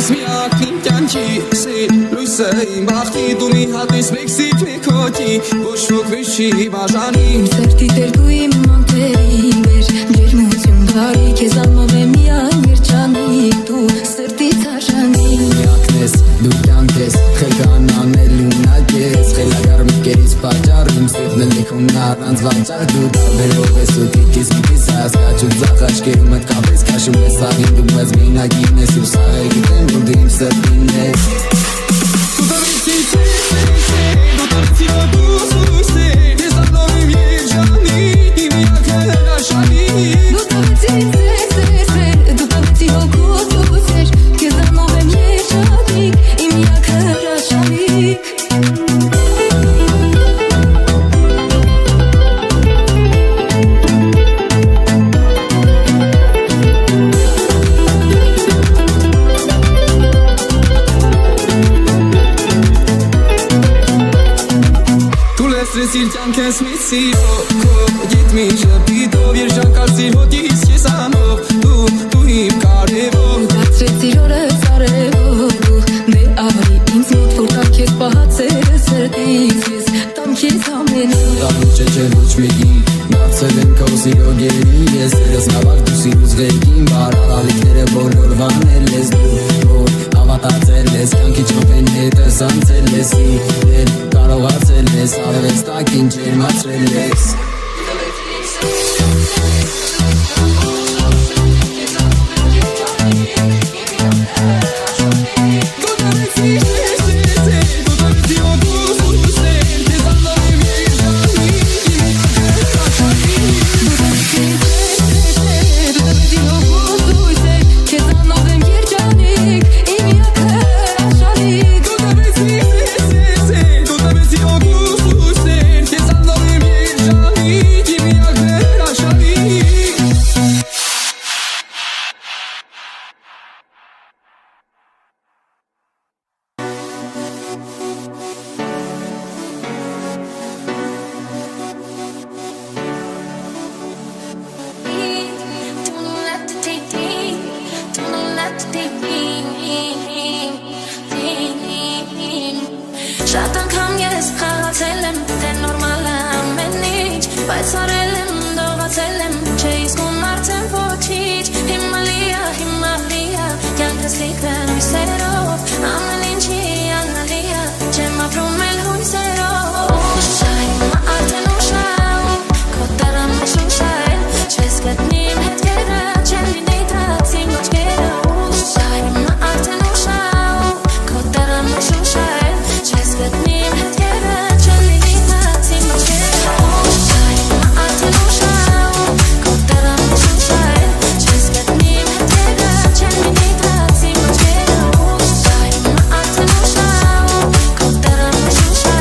ես միակ իմ կյանքի սեր լույսը իմ բախտի դու մի հատես մեկսիտ մեկ հոգի ոչ ոք մեզ չի բաժանի Սերտի տերգու իմ մանքերի վեր ջերմություն բարի քեզ անով է միակ երջանիկ դու սրտից արժանի Միակն ես դու կյանք ես խելքան անել ունակ ես խելագար միկերից պատճառ իմ ստեղն էլ լիքուն առանց վանճար դու տարբերով ես ու տիկիս միտիս հասկաչուց զախ աչկերում էդ կապես կաշում ես սաղին դու մեզ մինագին ես ու սաղ է գիտեմ որ դու իմ սրտին ես Դու տավեցի դու տավեցի ոգուս ես անով իմ երջանիկ իմ միակ հրաշանի Դու տավեցի դու տավեցի հոգուս քեզ անով եմ երջանիկ իմ միակ հրաշանիկ Սիր կյանքես մի սիրով Գիտ մի շպիտով Երջանք արծիր հոտիս ես անով Դու իմ կարևոր Բացրեցիր օրս արևով Դու դե ավելի ինձ միտ որ կամ քեզ պահացել սրտից Ես տամ քեզ ամենով Տանու չէ ոչ մեկի Դարձել եմ քո սիրո գերի Ես երես նավակ դու սիրուց ղերկին Բարալալիքները բոլոր վանել ես դու Որ հավատացել ես կյանքի չոպեն հետս անցել ես Իդել կարողացել ես Արևեց տակին ջերմացրել ես Շատ անգամ ես խաղացել եմ, թե նորմալ է ամեն ինչ Բայց արել եմ, դողացել եմ, չէ իսկում արդեն ոչինչ Հիմա լիա, կյանքս լիքվեն հույսերով Ամեն ինչի անալիա, չեմ ապրում էլ հույսերով Ուշա, հիմա արդեն ուշա, քո դարամ ուշա Չես գտնի իմ հետքերը, չեն լինի դրած իմ ոչքերը Ուշա, հիմա արդեն ուշա, քո դարամ ուշա Գտնիմ հետքերը, չեն լինի դրած իմ ոչքերը Ուշա, հիմա արդեն ուշա, քո դարամ ուշա Չես գտնիմ հետքերը, չեն լինի դրած իմ ոչքերը Ուշա, հիմա արդեն ուշա, քո դարամ ուշա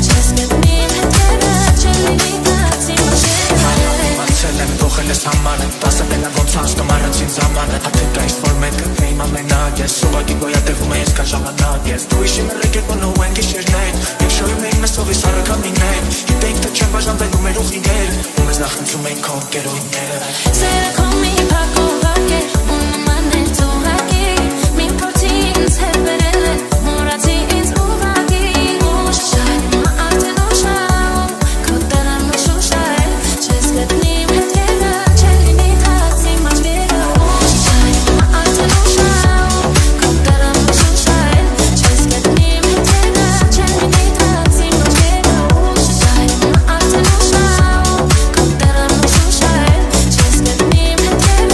Չես գտնիմ հետքերը, չեն լինի դրած իմ ոչքերը Մացել եմ փոխել ես համարը, տասել եմ ոնց անցնում առաջին զամանը Հատիկ այս որ մեկը իմ ամենակ ես Ուղղակի գոյատևում է ես կան ժամանակ ես Դու իշի մերեք եք մնում են գիշերներ Եվ շոյում էին մեզ ովիս հարակամիներ Գիտեինք թե չեն բաժանվելու մեր ուղիներ Ու մեզ նախնցում էին քո ընկերուհիները Սերը քո մի փակ օղակ է, ու նման է ծուղակի Մի փորձի ինձ հետ բերել է, մոռացի ինձ ուղղակի Ուշա, հիմա արդեն ուշա, քո դարան ուշա Չես գտնի իմ հետքերը, չեն լինի դրած իմ աչքերը Ուշա, հիմա արդեն ուշա, քո դարան ուշա Չես գտնի իմ հետքերը, չեն լինի դրած իմ աչքերը Ուշա, հիմա արդեն ուշա, քո դարան ուշա Չես գտնի իմ հետքերը,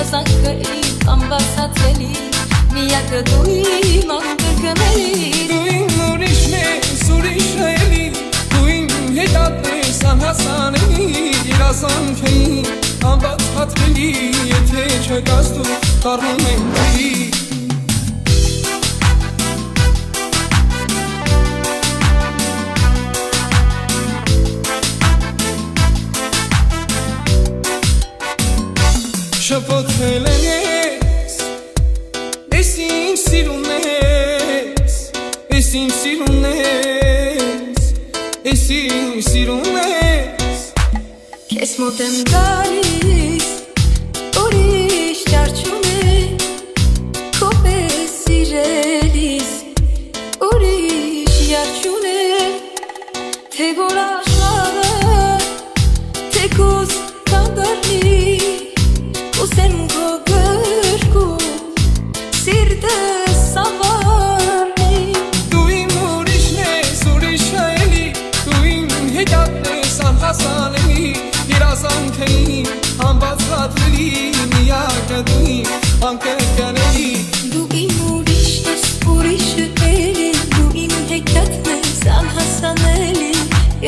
երազանքը իմ անբացատրելի միակը դու իմ անկրկնելի Դու իմ ուրիշն ես ուրիշը էլի Դու իմ հետատն ես անհասանելի Երազանքը իմ անբացատրելի Եթե չկաս դու դառնում եմ տերի Շփոթել ես, ես ինձ սիրուն ես, ես ինձ սիրուն ես, ես ինձ սիրուն ես Քեզ մոտ եմ գալիս, ուրիշ ճարչուն է, քո պես սիրելիս, ուրիշ ճարչուն է, թե որ աշխարհը, թեկուզ կանդարնի Ուսեմ քո գրկում, սիրտս սավառնի Դու իմ ուրիշն ես, ուրիշը էլի Դու իմ հետատն ես անհասանելի Երազանքը իմ անբացատրելի Միակը դու իմ անկրկնելի Դու իմ ուրիշն ես, ուրիշը էլի Դու իմ հետատն ես անհասանելի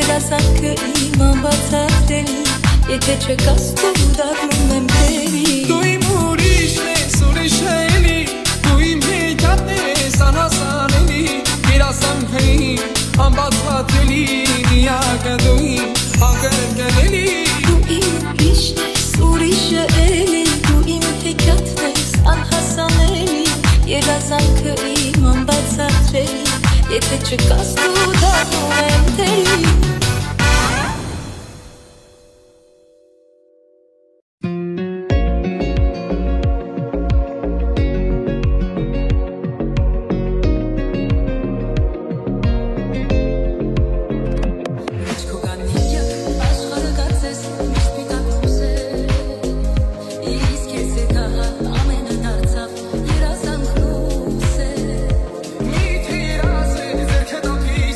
Երազանքը իմ անբացատրելի Եթե չկաս դու դառնում եմ տերի Դու իմ ուրիշն ես, ուրիշը էլի Դու իմ հետատն ես անհասանելի Երազանքը իմ անբացատրելի Միակը դու իմ անկրկնելի Դու իմ ուրիշն ես, ուրիշը էլի Դու իմ հետատն ես անհասանելի Երազանքը իմ անբացատրելի Եթե չկաս դու դառնում եմ տերի Մի թիրազ է ձերքդ ափիս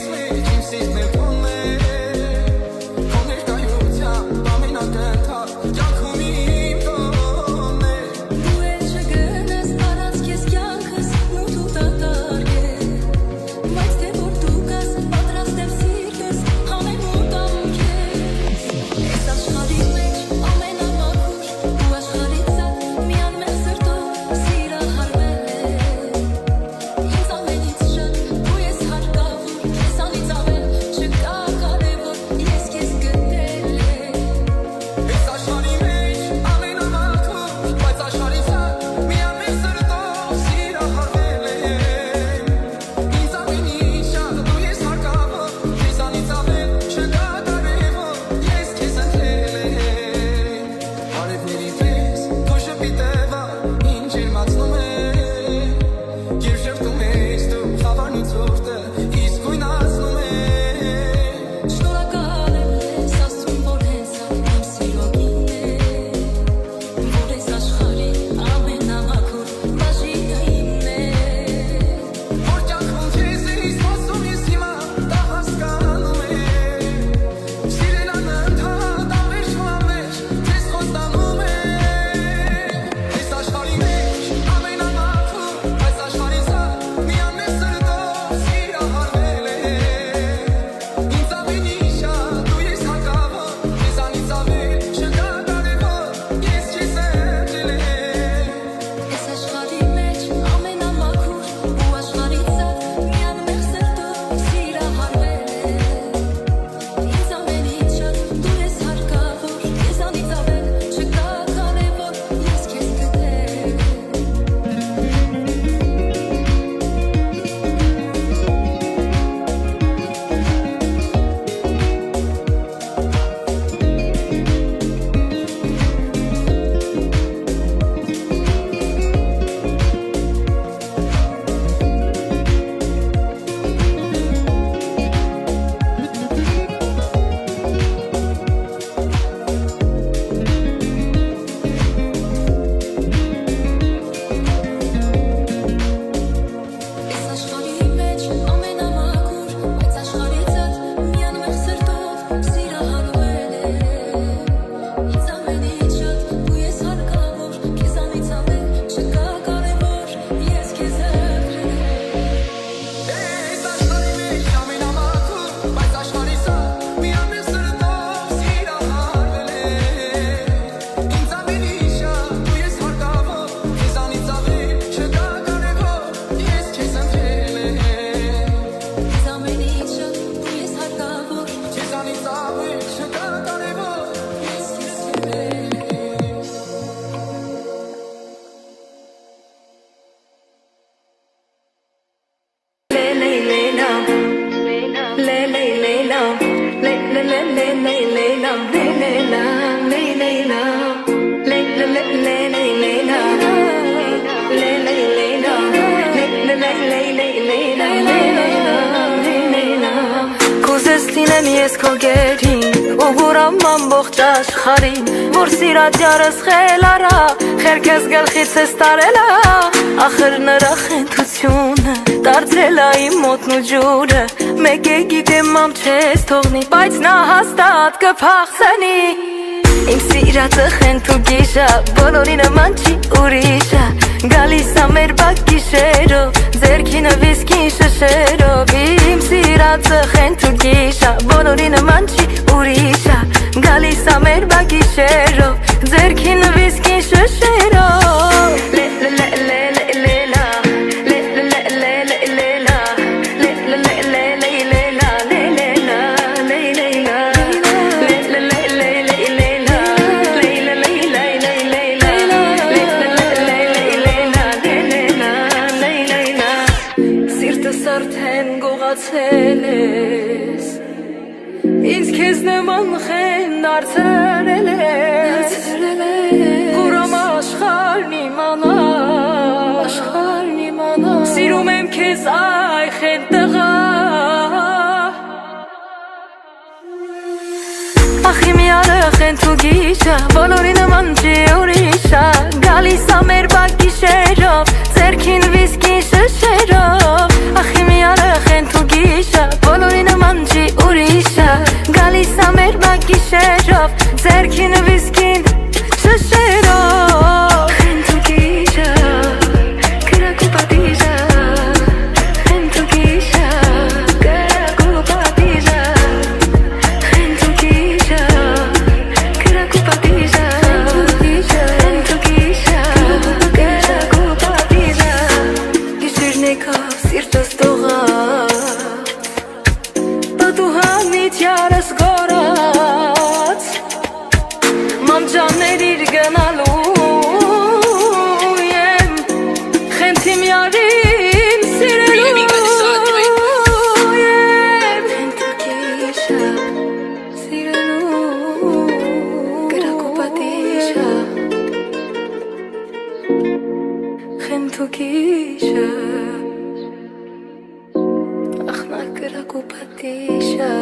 ես քո գերին ու գուրամ ամբողջ աշխարհին որ սիրած յարս խելարա խերքես գլխից ես տարելա ախր նրա խենթությունը դարձել է իմ մոտն ու ջուրը մեկ է գիտեմ ամ չես թողնի բայց նա հաստատ կփախցնի Իմ սիրածը խենթ ու գիշա բոլորի նման չի ուրիշա Գալիս ա մեր բակ գիշերով ձերքինը վիսկին շշերով Իմ սիրածը խենթ ու գիշա բոլորի նման չի ուրիշա Գալիս ա մեր բակ գիշերով ձերքինը վիսկին շշերով Արդեն գողացել ես Ինձ քեզ նման խեն դարձրել ես Կուրամ աշխարհն իմանա Սիրում եմ քեզ այ խեն տղա Ախ իմ յարը խենթ ու գիշա Բոլորի նման չի ուրիշա Գալիս ա մեր բակ գիշերով Ձերքին վիսկին շշերով Ախ իմ յարը խենթ ու գիշա Բոլորի նման չի ուրիշա Գալիս ա մեր բակ գիշերով Ձերքին վիսկին շշերով Խենթ ու գիշա Կրակ ու պատիժա Խենթ ու գիշա Կրակ ու պատիժա Խենթ ու գիշա Կրակ ու պատիժա Խենթ ու գիշա Կրակ ու պատիժա Գիշերն եկավ սիրտս տողաց Պատուհանից յարս գորած Մանջաններ իր գնալու եմ Խենթ իմ յարին սիրելու եմ Խենթ ու գիշա սիրելու Կրակ ու պատիժա Խենթ ու գիշա Ախ նա կրակ ու պատիժա